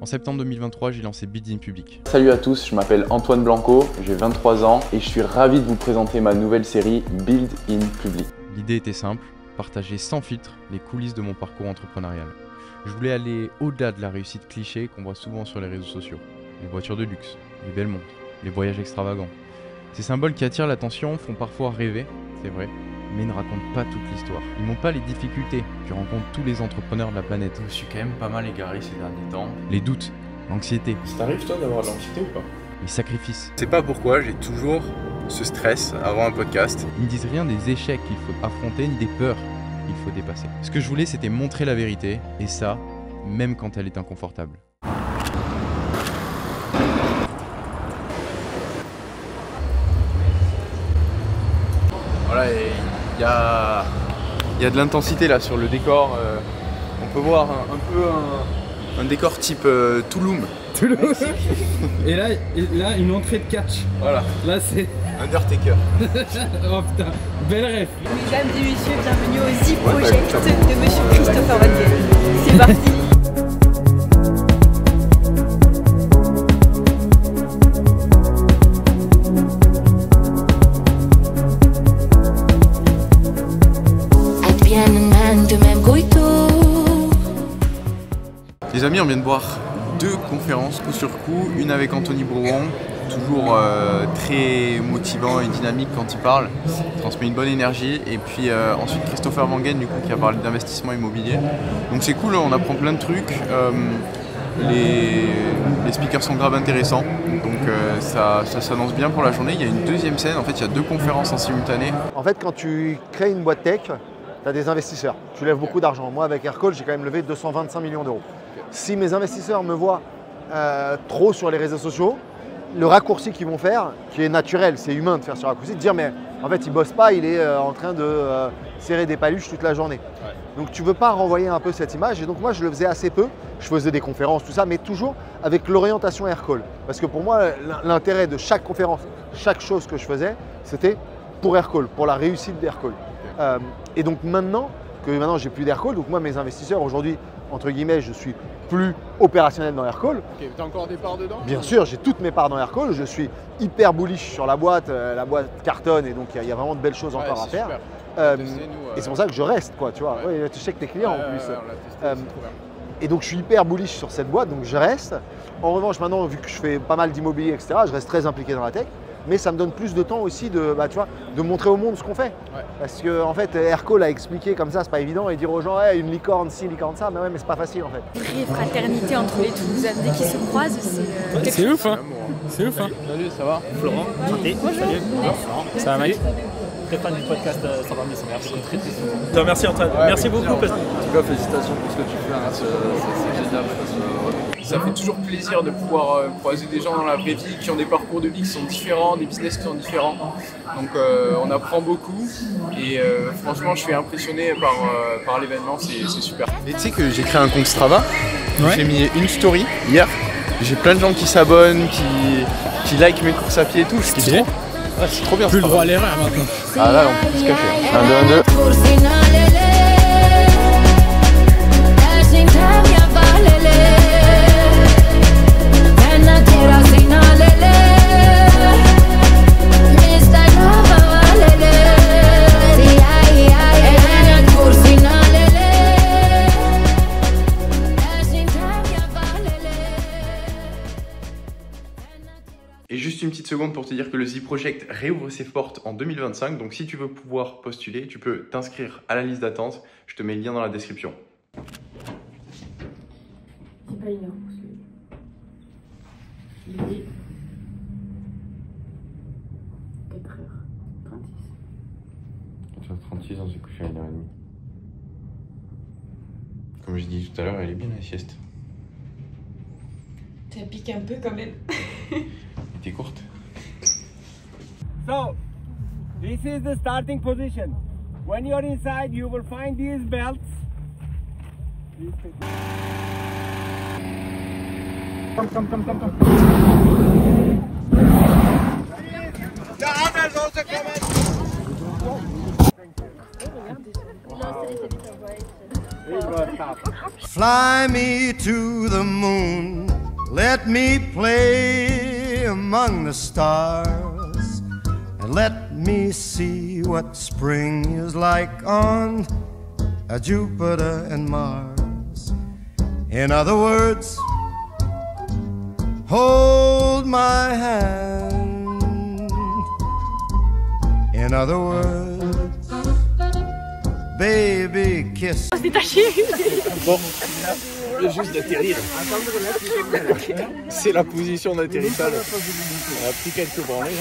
En septembre 2023, j'ai lancé Build in Public. Salut à tous, je m'appelle Antoine Blanco, j'ai 23 ans et je suis ravi de vous présenter ma nouvelle série Build in Public. L'idée était simple, partager sans filtre les coulisses de mon parcours entrepreneurial. Je voulais aller au-delà de la réussite cliché qu'on voit souvent sur les réseaux sociaux. Les voitures de luxe, les belles montres, les voyages extravagants. Ces symboles qui attirent l'attention font parfois rêver, c'est vrai, mais ne racontent pas toute l'histoire. Ils montrent pas les difficultés que rencontrent tous les entrepreneurs de la planète. Je me suis quand même pas mal égaré ces derniers temps. Les doutes, l'anxiété. Ça t'arrive toi d'avoir de l'anxiété ou pas? Les sacrifices. Je sais pas pourquoi, j'ai toujours ce stress avant un podcast. Ils ne disent rien des échecs qu'il faut affronter, ni des peurs qu'il faut dépasser. Ce que je voulais, c'était montrer la vérité, et ça, même quand elle est inconfortable. Voilà, et il y a de l'intensité là sur le décor. On peut voir un décor type Tulum. Et là, une entrée de catch. Voilà. Là, c'est Undertaker. oh putain, belle ref. Mesdames et messieurs, bienvenue au The Project de Monsieur Christopher Van Gogh. C'est parti. Les amis, on vient de voir 2 conférences coup sur coup, une avec Anthony Brougon, toujours très motivant et dynamique quand il parle, il transmet une bonne énergie, et puis ensuite Christopher Van Gogh du coup qui a parlé d'investissement immobilier. Donc c'est cool, on apprend plein de trucs, les speakers sont grave intéressants, donc ça s'annonce bien pour la journée. Il y a une deuxième scène, en fait il y a 2 conférences en simultané. En fait, quand tu crées une boîte tech, tu as des investisseurs, tu lèves beaucoup d'argent. Moi avec Aircall, j'ai quand même levé 225 millions d'euros. Si mes investisseurs me voient trop sur les réseaux sociaux, le raccourci qu'ils vont faire, qui est naturel, c'est humain de faire ce raccourci, de dire mais en fait il bosse pas, il est en train de serrer des paluches toute la journée. Ouais. Donc tu veux pas renvoyer un peu cette image, et donc moi je le faisais assez peu, je faisais des conférences, tout ça, mais toujours avec l'orientation Aircall. Parce que pour moi l'intérêt de chaque conférence, chaque chose que je faisais, c'était pour Aircall, pour la réussite d'Aircall. Et donc maintenant j'ai plus d'Aircall, donc moi mes investisseurs aujourd'hui, entre guillemets, je suis plus opérationnel dans Aircall. Ok, tu as encore des parts dedans? Bien sûr, j'ai toutes mes parts dans Aircall, je suis hyper bullish sur la boîte cartonne, et donc il y a vraiment de belles choses encore à faire. Et c'est pour ça que je reste, quoi, tu vois. Ouais. Ouais, tu sais que tes clients en plus. Et donc je suis hyper bullish sur cette boîte, donc je reste. En revanche, maintenant, vu que je fais pas mal d'immobilier, etc., je reste très impliqué dans la tech. Mais ça me donne plus de temps aussi de montrer au monde ce qu'on fait. Ouais. Parce que en fait, Aircall a expliqué comme ça, c'est pas évident, et dire aux gens hey, une licorne ci, licorne ça, mais ouais, mais c'est pas facile en fait. Vraie fraternité entre les Toulousains, dès qu'ils se croisent, c'est ouf, hein. C'est ouf, hein. Salut, ça va? Florent, santé. Bonjour. Salut. Florent. Ça va, mec? Très fan du podcast Sans Barnier, merci. Très souvent. Merci Antoine, merci beaucoup. En tout cas, félicitations pour ce que tu fais, hein. C'est génial. Ça fait toujours plaisir de pouvoir croiser des gens dans la vraie vie qui ont des parcours de vie qui sont différents, des business qui sont différents. Donc on apprend beaucoup, et franchement je suis impressionné par l'événement, c'est super. Et tu sais que j'ai créé un compte Strava, j'ai mis une story hier, j'ai plein de gens qui s'abonnent, qui like mes courses à pied et tout, je kiffe trop. Ah, c'est trop bien. Plus le droit à l'erreur maintenant. Ah là on peut se cacher. 1, 2, 1, 2. Et juste une petite seconde pour te dire que le The Project réouvre ses portes en 2025. Donc si tu veux pouvoir postuler, tu peux t'inscrire à la liste d'attente. Je te mets le lien dans la description. C'est pas une heure pour celui-là. Il est 4h36. 4h36, on s'est couché à 1h30. Comme je dis tout à l'heure, elle est bien la sieste. Ça pique un peu quand même. T'es courte. So, this is the starting position. When you're inside, you will find these belts. Come. The others also come in. Wow. Fly me to the moon, let me play among the stars, and let me see what spring is like on Jupiter and Mars. In other words, hold my hand. In other words, baby kiss. On s'est détaché. Bon, juste d'atterrir. C'est la position d'atterrissage. On a pris quelques branlées.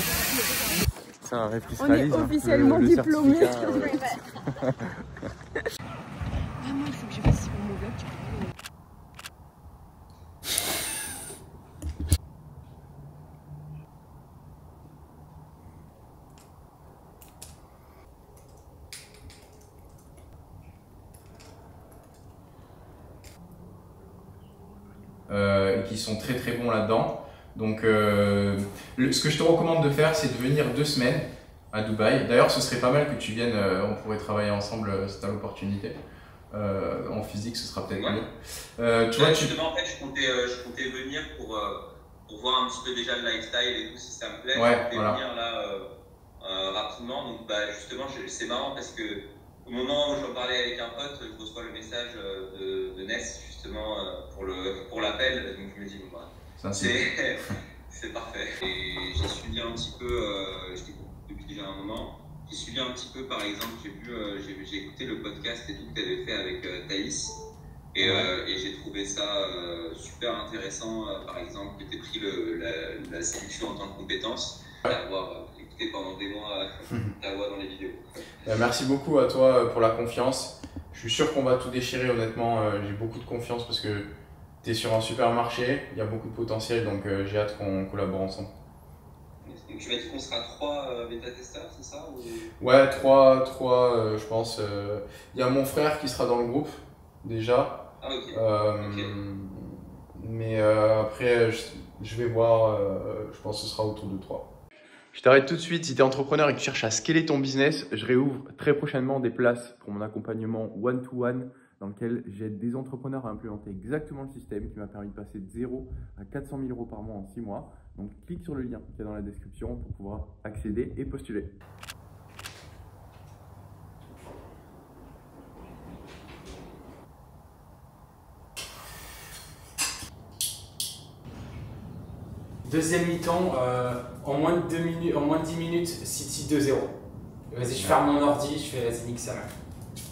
On est officiellement diplômés. Vraiment, il faut que je fasse mon vlog. Et qui sont très très bons là-dedans. Donc ce que je te recommande de faire, c'est de venir 2 semaines à Dubaï. D'ailleurs, ce serait pas mal que tu viennes, on pourrait travailler ensemble si tu as l'opportunité. En physique, ce sera peut-être mieux. Tu vois, justement, en fait, je comptais venir pour voir un petit peu déjà le lifestyle et tout, si ça me plaît. Ouais, je comptais venir là rapidement. Donc justement, c'est marrant parce que au moment où j'en parlais avec un pote, je reçois le message de Ness justement pour l'appel. Donc je me dis, bon, c'est parfait. Et j'ai suivi un petit peu, je t'écoute depuis déjà un moment, j'ai suivi un petit peu, par exemple, j'ai écouté le podcast et tout que tu avais fait avec Thaïs. Et j'ai trouvé ça super intéressant, par exemple, que tu aies pris la séduction en tant que compétence, d'avoir écouté pendant des mois ta voix dans les vidéos. Merci beaucoup à toi pour la confiance. Je suis sûr qu'on va tout déchirer, honnêtement. J'ai beaucoup de confiance parce que tu es sur un super marché, il y a beaucoup de potentiel, donc j'ai hâte qu'on collabore ensemble. Donc tu m'as dit qu'on sera 3 bêta-testeurs, c'est ça ou... Ouais, 3 je pense. Il y a mon frère qui sera dans le groupe, déjà. Ah, ok. Mais après, je vais voir, je pense que ce sera autour de 3. Je t'arrête tout de suite, si tu es entrepreneur et que tu cherches à scaler ton business, je réouvre très prochainement des places pour mon accompagnement one-to-one dans lequel j'aide des entrepreneurs à implémenter exactement le système qui m'a permis de passer de 0 à 400 000 € par mois en 6 mois. Donc clique sur le lien qui est dans la description pour pouvoir accéder et postuler. Deuxième mi-temps, en moins de 10 minutes, City 2-0. Vas-y, je ferme mon ordi, je fais vas-y, nique sa mère.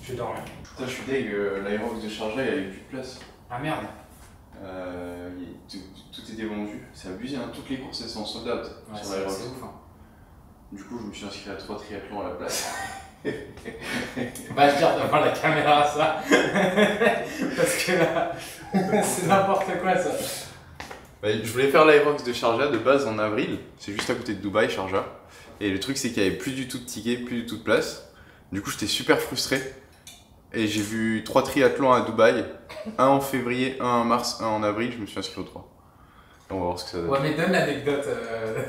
Je vais dormir. Putain, je suis deg, l'aérox de Sharjah, il avait plus de place. Ah merde. Tout était vendu, c'est abusé, hein. Toutes les courses elles sont sold out sur l'aérox. C'est ouf, hein. Du coup, je me suis inscrit à 3 triathlons à la place. Bah, je garde devant la caméra ça. Parce que là, c'est n'importe quoi ça. Je voulais faire l'aérox de Sharjah de base en avril, c'est juste à côté de Dubaï, Sharjah. Et le truc c'est qu'il n'y avait plus du tout de tickets, plus du tout de place. Du coup j'étais super frustré. Et j'ai vu 3 triathlons à Dubaï, un en février, un en mars, un en avril, je me suis inscrit aux 3. On va voir ce que ça donne. Ouais mais donne l'anecdote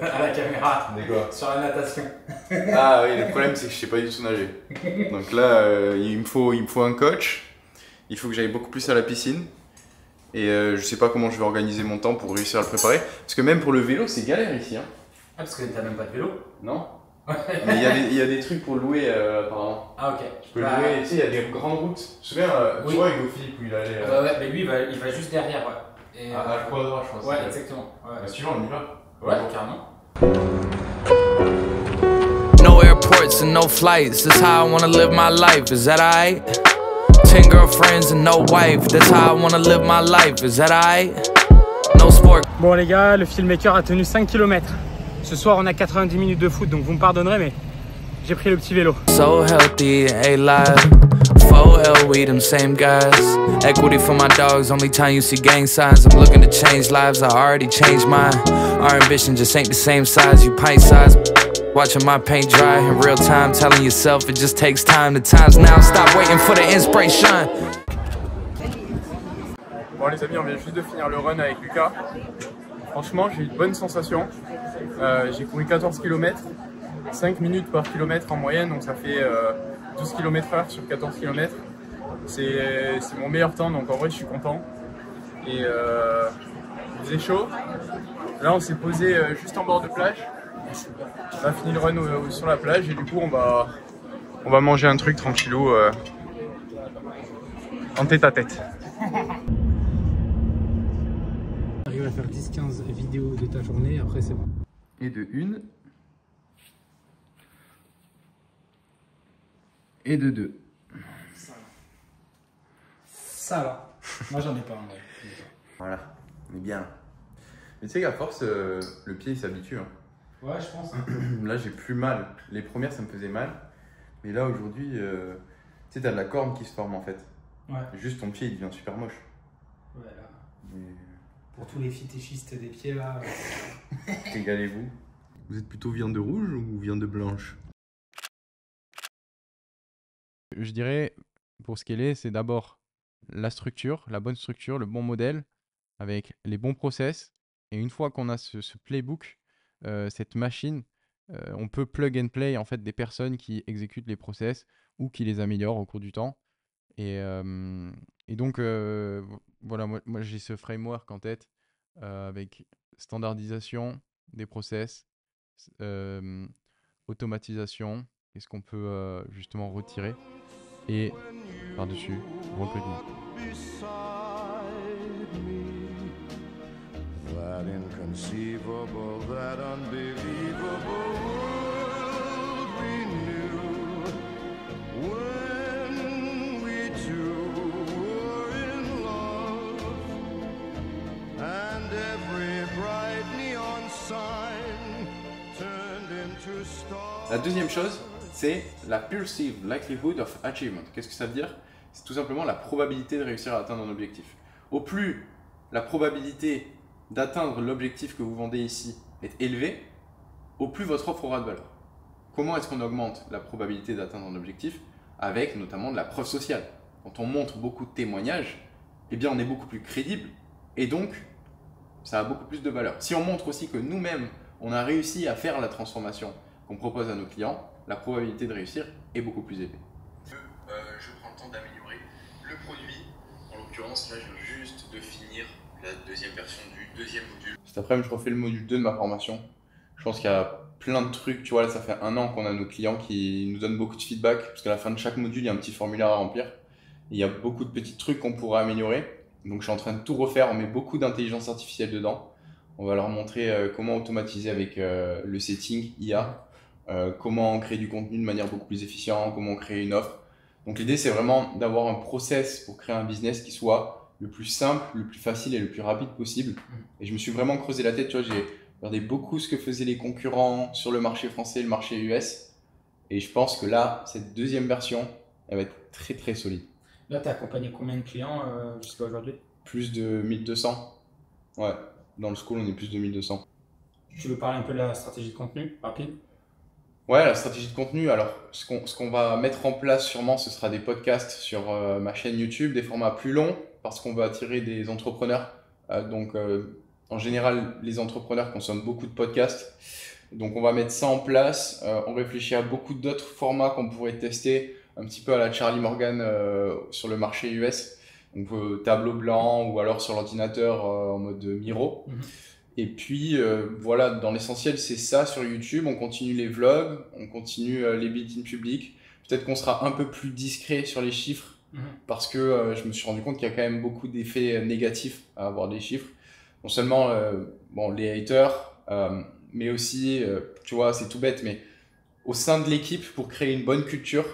à la caméra. De quoi? Sur la natation. Ah oui, le problème c'est que je sais pas du tout nager. Donc là il me faut un coach, il faut que j'aille beaucoup plus à la piscine. Et je sais pas comment je vais organiser mon temps pour réussir à le préparer. Parce que même pour le vélo, c'est galère ici. Hein. Ah, parce que t'as même pas de vélo? Non. Mais il y a des trucs pour louer apparemment. Ah, ok. Tu peux louer, tu sais, il y a des grandes routes. Tu te souviens, tu vois, Hugo Philippe où il allait. Ouais, mais lui, il va juste derrière. Ouais. Et, à Quadra, je crois. Ouais, exactement. Ouais. Bah, si tu veux, on y va. Ouais, carrément. No airports and no flights, that's how I wanna live my life, is that alright? 10 girlfriends and no wife, that's how I wanna live my life, is that alright? No sport. Bon les gars, le filmmaker a tenu 5 km. Ce soir on a 90 minutes de foot, donc vous me pardonnerez mais j'ai pris le petit vélo. So healthy, A-Live, 4L, we them same guys. Equity for my dogs, only time you see gang signs. I'm looking to change lives, I already changed mine. Our ambition just ain't the same size, you pint size. Watching my paint dry in real time, telling yourself it just takes time. The time's now, stop waiting for the inspiration. Bon les amis, on vient juste de finir le run avec Lucas. Franchement, j'ai eu de bonnes sensations. J'ai couru 14 km, 5 minutes par kilomètre en moyenne, donc ça fait 12 km/h sur 14 km. C'est mon meilleur temps, donc en vrai je suis content. Et il faisait chaud. Là on s'est posé juste en bord de plage. On a fini le run sur la plage et du coup on va manger un truc tranquillou en tête à tête. Arrive à faire 10-15 vidéos de ta journée, après c'est bon. Et de 1. Et de 2. Ça va. Moi j'en ai pas en vrai. Voilà, on est bien. Mais tu sais qu'à force, le pied il s'habitue. Hein. Ouais, je pense. Là j'ai plus mal. Les premières ça me faisait mal. Mais là aujourd'hui, tu sais, t'as de la corne qui se forme en fait. Ouais. Juste ton pied il devient super moche. Ouais, là. Mais... Pour tous les fétichistes des pieds là. Régalez-vous. Vous êtes plutôt viande rouge ou viande blanche? Je dirais, pour ce qu'elle est, c'est d'abord la structure, la bonne structure, le bon modèle, avec les bons process. Et une fois qu'on a ce playbook, cette machine, on peut plug and play en fait des personnes qui exécutent les process ou qui les améliorent au cours du temps. Et donc, voilà, moi j'ai ce framework en tête avec standardisation des process, automatisation, qu'est-ce qu'on peut justement retirer, et par-dessus, recrutement. That inconceivable, that unbelievable world we knew when we two were in love, and every bright neon sign turned into stars. La deuxième chose, c'est la perceived likelihood of achievement. Qu'est-ce que ça veut dire? C'est tout simplement la probabilité de réussir à atteindre un objectif. Au plus la probabilité d'atteindre l'objectif que vous vendez ici est élevée, au plus votre offre aura de valeur. Comment est-ce qu'on augmente la probabilité d'atteindre un objectif? Avec notamment de la preuve sociale. Quand on montre beaucoup de témoignages, eh bien on est beaucoup plus crédible et donc ça a beaucoup plus de valeur. Si on montre aussi que nous-mêmes, on a réussi à faire la transformation qu'on propose à nos clients, la probabilité de réussir est beaucoup plus élevée. Je prends le temps d'améliorer le produit. En l'occurrence, là, je viens juste de finir la deuxième version du deuxième module. Cet après-midi, je refais le module 2 de ma formation. Je pense qu'il y a plein de trucs. Tu vois, là, ça fait 1 an qu'on a nos clients qui nous donnent beaucoup de feedback parce qu'à la fin de chaque module, il y a un petit formulaire à remplir. Et il y a beaucoup de petits trucs qu'on pourrait améliorer. Donc, je suis en train de tout refaire. On met beaucoup d'intelligence artificielle dedans. On va leur montrer comment automatiser avec le setting IA. Comment créer du contenu de manière beaucoup plus efficiente, comment créer une offre. Donc l'idée c'est vraiment d'avoir un process pour créer un business qui soit le plus simple, le plus facile et le plus rapide possible. Et je me suis vraiment creusé la tête, tu vois, j'ai regardé beaucoup ce que faisaient les concurrents sur le marché français et le marché US. Et je pense que là, cette deuxième version, elle va être très très solide. Là, tu as accompagné combien de clients jusqu'à aujourd'hui? Plus de 1200. Ouais, dans le school on est plus de 1200. Tu veux parler un peu de la stratégie de contenu, rapide? Ouais, la stratégie de contenu, alors ce qu'on va mettre en place sûrement, ce sera des podcasts sur ma chaîne YouTube, des formats plus longs, parce qu'on va attirer des entrepreneurs. En général, les entrepreneurs consomment beaucoup de podcasts. Donc on va mettre ça en place. On réfléchit à beaucoup d'autres formats qu'on pourrait tester, un petit peu à la Charlie Morgan sur le marché US. Donc tableau blanc ou alors sur l'ordinateur en mode Miro. Et puis voilà, dans l'essentiel, c'est ça sur YouTube. On continue les vlogs, on continue les build-in publics. Peut-être qu'on sera un peu plus discret sur les chiffres parce que je me suis rendu compte qu'il y a quand même beaucoup d'effets négatifs à avoir des chiffres. Non seulement les haters, mais aussi, tu vois, c'est tout bête, mais au sein de l'équipe, pour créer une bonne culture,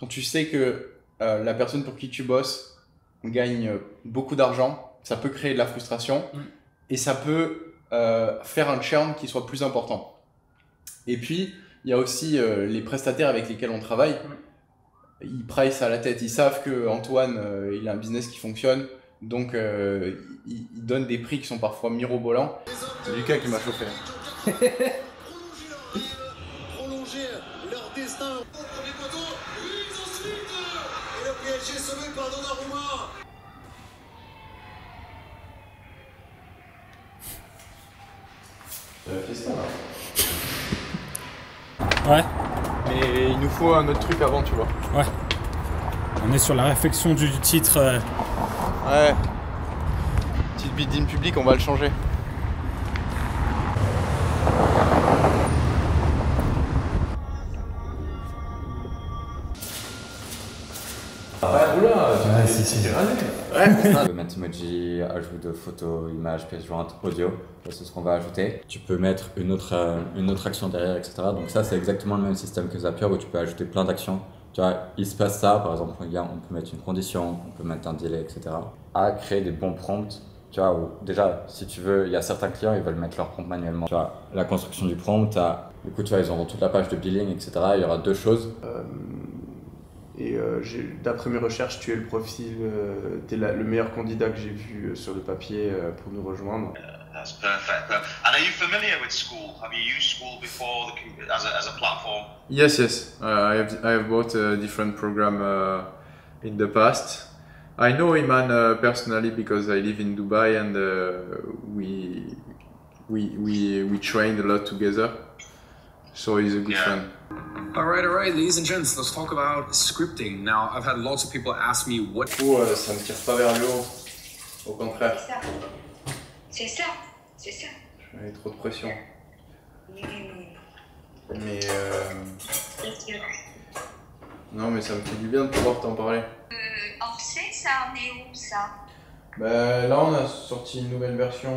quand tu sais que la personne pour qui tu bosses gagne beaucoup d'argent, ça peut créer de la frustration et ça peut faire un churn qui soit plus important. Et puis, il y a aussi les prestataires avec lesquels on travaille. Ils price à la tête, ils savent que Antoine, il a un business qui fonctionne, donc ils donnent des prix qui sont parfois mirobolants. C'est Lucas qui m'a chauffé. Prolonger leur destin. Les poteaux, ils ensuite. Et le PSG sauvé par Donnarumma. Ouais. Mais il nous faut un autre truc avant, tu vois. Ouais. On est sur la réflexion du titre. Ouais. Titre Build in Public, on va le changer. Tu peux mettre emoji, ajout de photos, images, pièces jointes, audio, c'est ce qu'on va ajouter. Tu peux mettre une autre action derrière, etc. Donc ça, c'est exactement le même système que Zapier où tu peux ajouter plein d'actions. Tu vois, il se passe ça, par exemple, regarde, on peut mettre une condition, on peut mettre un délai, etc. À créer des bons prompts, tu vois, où déjà, si tu veux, il y a certains clients, ils veulent mettre leur prompt manuellement. Tu vois, la construction du prompt, du coup, tu vois, ils auront toute la page de billing, etc. Il y aura deux choses. D'après mes recherches, tu es le profil, tu es le meilleur candidat que j'ai vu sur le papier pour nous rejoindre. That's perfect. And are you familiar with School? Have you used School before as a platform? Yes. I have bought a different program in the past. I know Iman personally because I live in Dubai and we trained a lot together. So he's a good friend. All right, ladies and gents, let's talk about scripting. Now, I've had lots of people ask me what... Ça ne tire pas vers le haut, au contraire. C'est ça. J'avais trop de pression. Mais non, mais ça me fait du bien de pouvoir t'en parler. On sait ça, mais où ça? Là, on a sorti une nouvelle version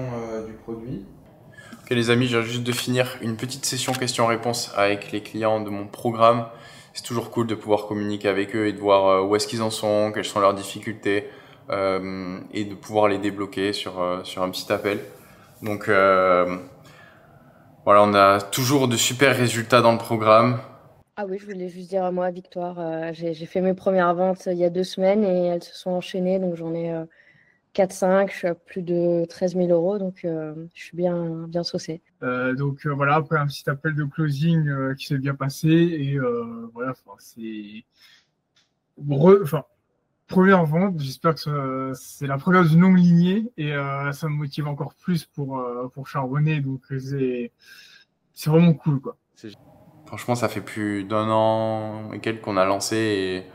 du produit. Ok les amis, je viens juste de finir une petite session questions-réponses avec les clients de mon programme. C'est toujours cool de pouvoir communiquer avec eux et de voir où est-ce qu'ils en sont, quelles sont leurs difficultés et de pouvoir les débloquer sur un petit appel. Donc voilà, on a toujours de super résultats dans le programme. Ah oui, je voulais juste dire moi, Victoire, j'ai fait mes premières ventes il y a 2 semaines et elles se sont enchaînées, donc j'en ai 4-5, je suis à plus de 13 000 €, donc je suis bien saucée. Donc voilà, après un petit appel de closing qui s'est bien passé et voilà, c'est première vente. J'espère que c'est la première d'une longue lignée et ça me motive encore plus pour charbonner, donc c'est vraiment cool quoi. Franchement, ça fait plus d'1 an et quelques qu'on a lancé et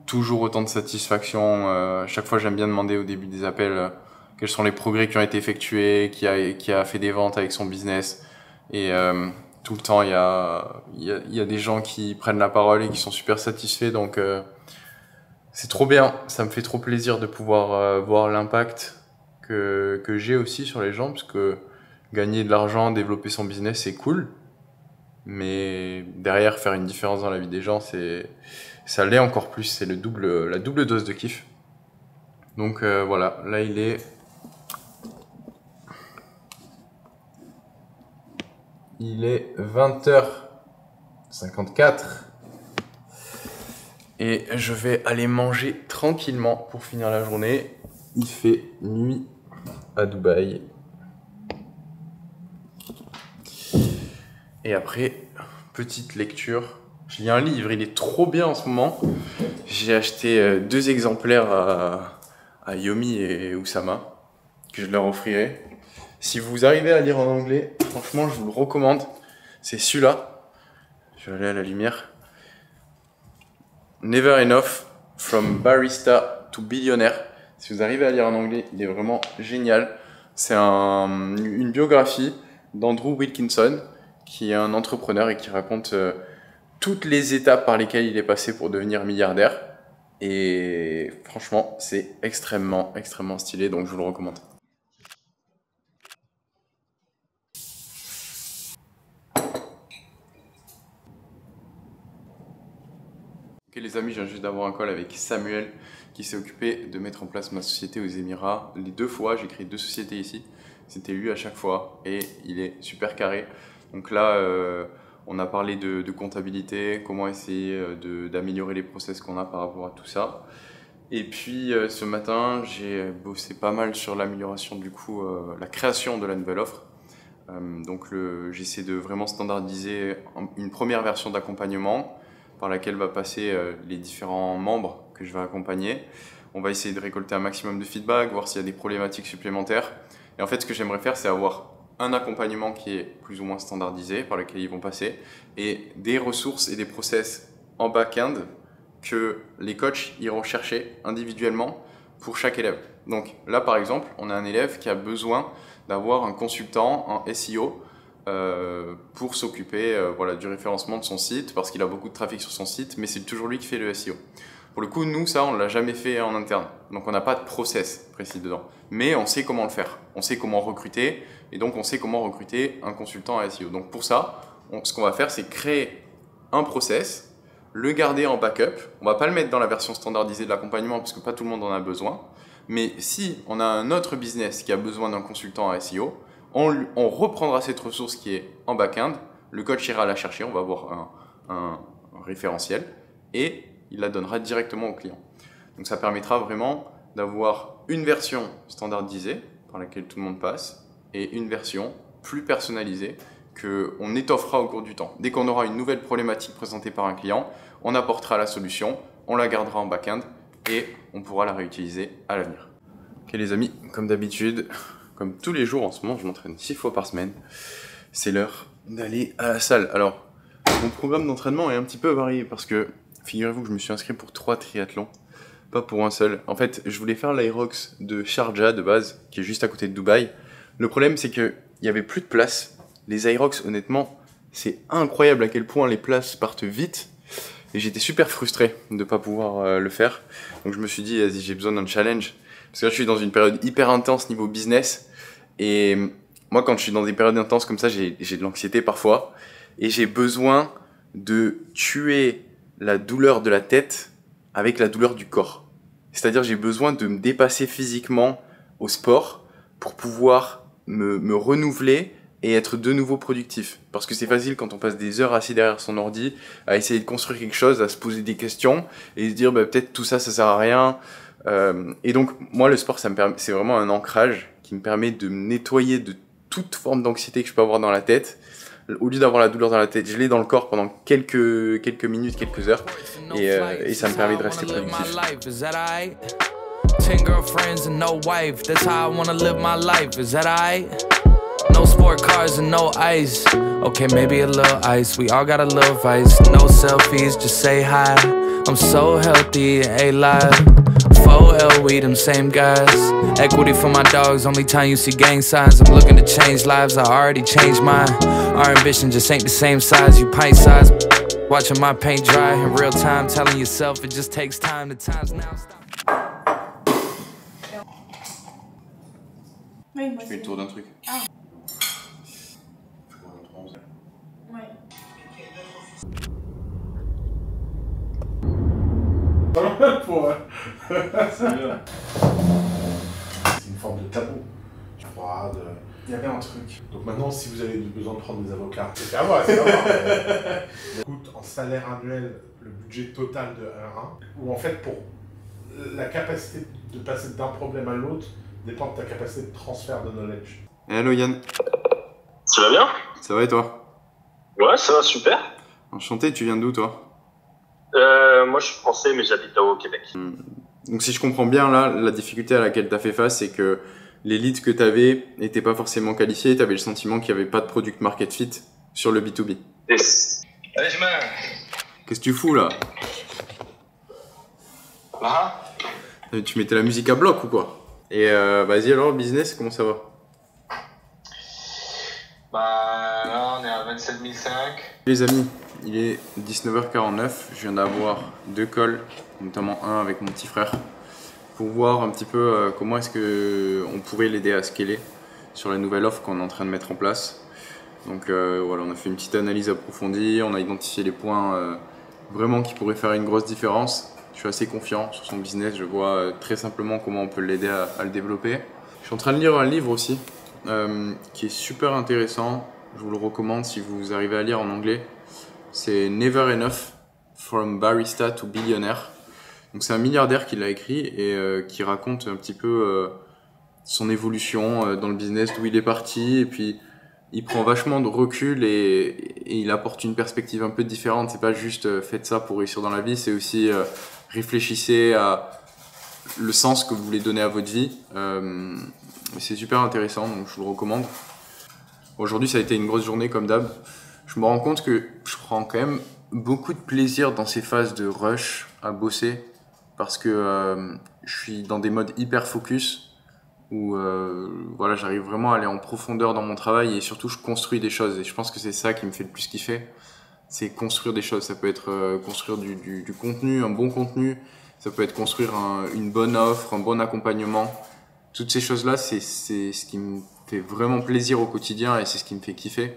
toujours autant de satisfaction. Chaque fois, j'aime bien demander au début des appels quels sont les progrès qui ont été effectués, qui a fait des ventes avec son business. Et tout le temps, il y a des gens qui prennent la parole et qui sont super satisfaits. Donc, c'est trop bien. Ça me fait trop plaisir de pouvoir voir l'impact que j'ai aussi sur les gens. Parce que gagner de l'argent, développer son business, c'est cool. Mais derrière, faire une différence dans la vie des gens, ça l'est encore plus. C'est la double dose de kiff. Donc voilà, là il est... Il est 20h54. Et je vais aller manger tranquillement pour finir la journée. Il fait nuit à Dubaï. Et après, petite lecture. Je lis un livre, il est trop bien en ce moment. J'ai acheté 2 exemplaires à Yomi et Oussama, que je leur offrirai. Si vous arrivez à lire en anglais, franchement, je vous le recommande. C'est celui-là. Je vais aller à la lumière. Never Enough, From Barista to Billionaire. Si vous arrivez à lire en anglais, il est vraiment génial. C'est une biographie d'Andrew Wilkinson, qui est un entrepreneur et qui raconte toutes les étapes par lesquelles il est passé pour devenir milliardaire. Et franchement, c'est extrêmement stylé, donc je vous le recommande. Ok les amis, je viens juste d'avoir un call avec Samuel qui s'est occupé de mettre en place ma société aux Émirats. Les 2 fois, j'ai créé 2 sociétés ici. C'était lui à chaque fois et il est super carré. Donc là, on a parlé de comptabilité, comment essayer d'améliorer les process qu'on a par rapport à tout ça. Et puis ce matin, j'ai bossé pas mal sur l'amélioration du coup, la création de la nouvelle offre. Donc j'essaie de vraiment standardiser une première version d'accompagnement par laquelle va passer les différents membres que je vais accompagner. On va essayer de récolter un maximum de feedback, voir s'il y a des problématiques supplémentaires. Et en fait, ce que j'aimerais faire, c'est avoir un accompagnement qui est plus ou moins standardisé par lequel ils vont passer et des ressources et des process en back-end que les coachs iront chercher individuellement pour chaque élève. Donc là par exemple, on a un élève qui a besoin d'avoir un consultant en SEO pour s'occuper voilà, du référencement de son site parce qu'il a beaucoup de trafic sur son site, mais c'est toujours lui qui fait le SEO. Pour le coup, nous, ça, on ne l'a jamais fait en interne. Donc on n'a pas de process précis dedans. Mais on sait comment le faire. On sait comment recruter et donc on sait comment recruter un consultant en SEO. Donc pour ça, ce qu'on va faire, c'est créer un process, le garder en backup. On ne va pas le mettre dans la version standardisée de l'accompagnement parce que pas tout le monde en a besoin. Mais si on a un autre business qui a besoin d'un consultant en SEO, on reprendra cette ressource qui est en back-end, le coach ira la chercher, on va avoir un référentiel et il la donnera directement au client. Donc ça permettra vraiment d'avoir une version standardisée par laquelle tout le monde passe et une version plus personnalisée qu'on étoffera au cours du temps. Dès qu'on aura une nouvelle problématique présentée par un client, on apportera la solution, on la gardera en back-end et on pourra la réutiliser à l'avenir. Ok les amis, comme d'habitude, comme tous les jours en ce moment, je m'entraîne 6 fois par semaine. C'est l'heure d'aller à la salle. Alors, mon programme d'entraînement est un petit peu varié parce que figurez-vous que je me suis inscrit pour 3 triathlons, pas pour un seul. En fait, je voulais faire l'Aerox de Sharjah de base, qui est juste à côté de Dubaï. Le problème, c'est qu'il n'y avait plus de place. Les Aerox, honnêtement, c'est incroyable à quel point les places partent vite. Et j'étais super frustré de ne pas pouvoir le faire. Donc je me suis dit, vas-y, j'ai besoin d'un challenge. Parce que là, je suis dans une période hyper intense niveau business. Et moi, quand je suis dans des périodes intenses comme ça, j'ai de l'anxiété parfois. Et j'ai besoin de tuer la douleur de la tête avec la douleur du corps. C'est-à-dire j'ai besoin de me dépasser physiquement au sport pour pouvoir me renouveler et être de nouveau productif. Parce que c'est facile quand on passe des heures assis derrière son ordi à essayer de construire quelque chose, à se poser des questions et se dire bah, peut-être tout ça, ça sert à rien. Et donc moi le sport, c'est vraiment un ancrage qui me permet de me nettoyer de toute forme d'anxiété que je peux avoir dans la tête. Au lieu d'avoir la douleur dans la tête, je l'ai dans le corps pendant quelques minutes, quelques heures, et ça me permet de rester productif. 10 girlfriends and no wife, that's how I wanna live my life, is that alright? No sport cars and no ice, okay maybe a little ice, we all got a little vice. No selfies, just say hi, I'm so healthy and alive. 4L, we them same guys. Equity for my dogs, only time you see gang signs. I'm looking to change lives, I already changed mine. Our ambition just ain't the same size, you pint size. Watching my paint dry in real time, telling yourself it just takes time. The time's now. Oui, moi je fais le tour d'un truc. Ah. Ouais. C'est une forme de tabou. Froide. Il y avait un truc. Donc maintenant, si vous avez besoin de prendre des avocats, c'est à moi, c'est à moi. Écoute, en salaire annuel, le budget total de 1-1, où en fait, pour la capacité de passer d'un problème à l'autre, dépend de ta capacité de transfert de knowledge. Hello Yann. Ça va bien? Ça va et toi? Ouais, ça va super. Enchanté, tu viens d'où toi? Moi je suis français mais j'habite au Québec. Donc si je comprends bien là, la difficulté à laquelle tu as fait face, c'est que les leads que tu avais n'étaient pas forcément qualifiés, tu avais le sentiment qu'il n'y avait pas de product market fit sur le B2B. Yes. Allez, je m'en... Qu'est-ce que tu fous là? Ah. Tu mettais la musique à bloc ou quoi? Et vas-y alors, business, comment ça va? Bah là on est à 27 500. Les amis, il est 19h49, je viens d'avoir 2 calls, notamment un avec mon petit frère, pour voir un petit peu comment est-ce qu'on pourrait l'aider à scaler sur la nouvelle offre qu'on est en train de mettre en place. Donc voilà, on a fait une petite analyse approfondie, on a identifié les points vraiment qui pourraient faire une grosse différence. Je suis assez confiant sur son business, je vois très simplement comment on peut l'aider à le développer. Je suis en train de lire un livre aussi qui est super intéressant, je vous le recommande si vous arrivez à lire en anglais. C'est Never Enough, From Barista to Billionaire. Donc c'est un milliardaire qui l'a écrit et qui raconte un petit peu son évolution dans le business, d'où il est parti, et puis il prend vachement de recul et il apporte une perspective un peu différente. C'est pas juste faites ça pour réussir dans la vie, c'est aussi réfléchissez à le sens que vous voulez donner à votre vie. C'est super intéressant, donc je vous le recommande. Aujourd'hui ça a été une grosse journée comme d'hab. Je me rends compte que je prends quand même beaucoup de plaisir dans ces phases de rush à bosser parce que je suis dans des modes hyper focus où voilà, j'arrive vraiment à aller en profondeur dans mon travail et surtout je construis des choses et je pense que c'est ça qui me fait le plus kiffer, c'est construire des choses. Ça peut être construire du contenu, un bon contenu, ça peut être construire une bonne offre, un bon accompagnement. Toutes ces choses-là, c'est ce qui me fait vraiment plaisir au quotidien et c'est ce qui me fait kiffer.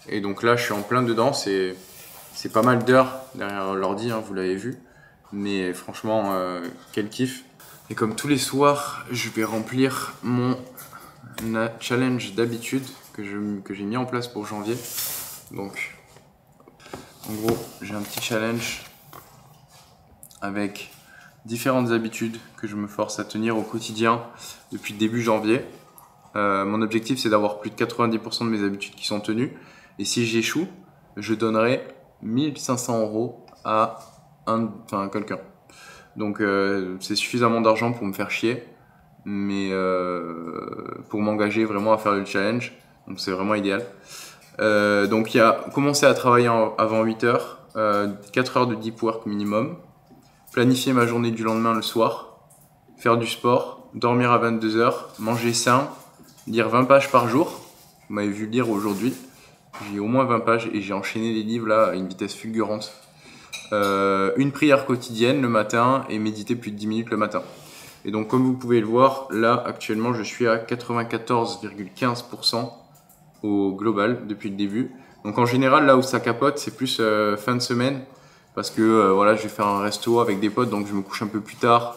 Et donc là, je suis en plein dedans, c'est pas mal d'heures derrière l'ordi, hein, vous l'avez vu. Mais franchement, quel kiff. Et comme tous les soirs, je vais remplir mon challenge d'habitude que j'ai mis en place pour janvier. Donc, en gros, j'ai un petit challenge avec différentes habitudes que je me force à tenir au quotidien depuis début janvier. Mon objectif, c'est d'avoir plus de 90% de mes habitudes qui sont tenues. Et si j'échoue, je donnerai 1500 € à quelqu'un. Donc c'est suffisamment d'argent pour me faire chier, mais pour m'engager vraiment à faire le challenge. Donc c'est vraiment idéal. Donc il y a commencer à travailler avant 8 heures, 4 heures de deep work minimum, planifier ma journée du lendemain le soir, faire du sport, dormir à 22 heures, manger sain, lire 20 pages par jour. Vous m'avez vu lire aujourd'hui. J'ai au moins 20 pages et j'ai enchaîné les livres là à une vitesse fulgurante. Une prière quotidienne le matin et méditer plus de 10 minutes le matin. Et donc comme vous pouvez le voir, là actuellement je suis à 94,15% au global depuis le début. Donc en général là où ça capote c'est plus fin de semaine parce que voilà, je vais faire un resto avec des potes donc je me couche un peu plus tard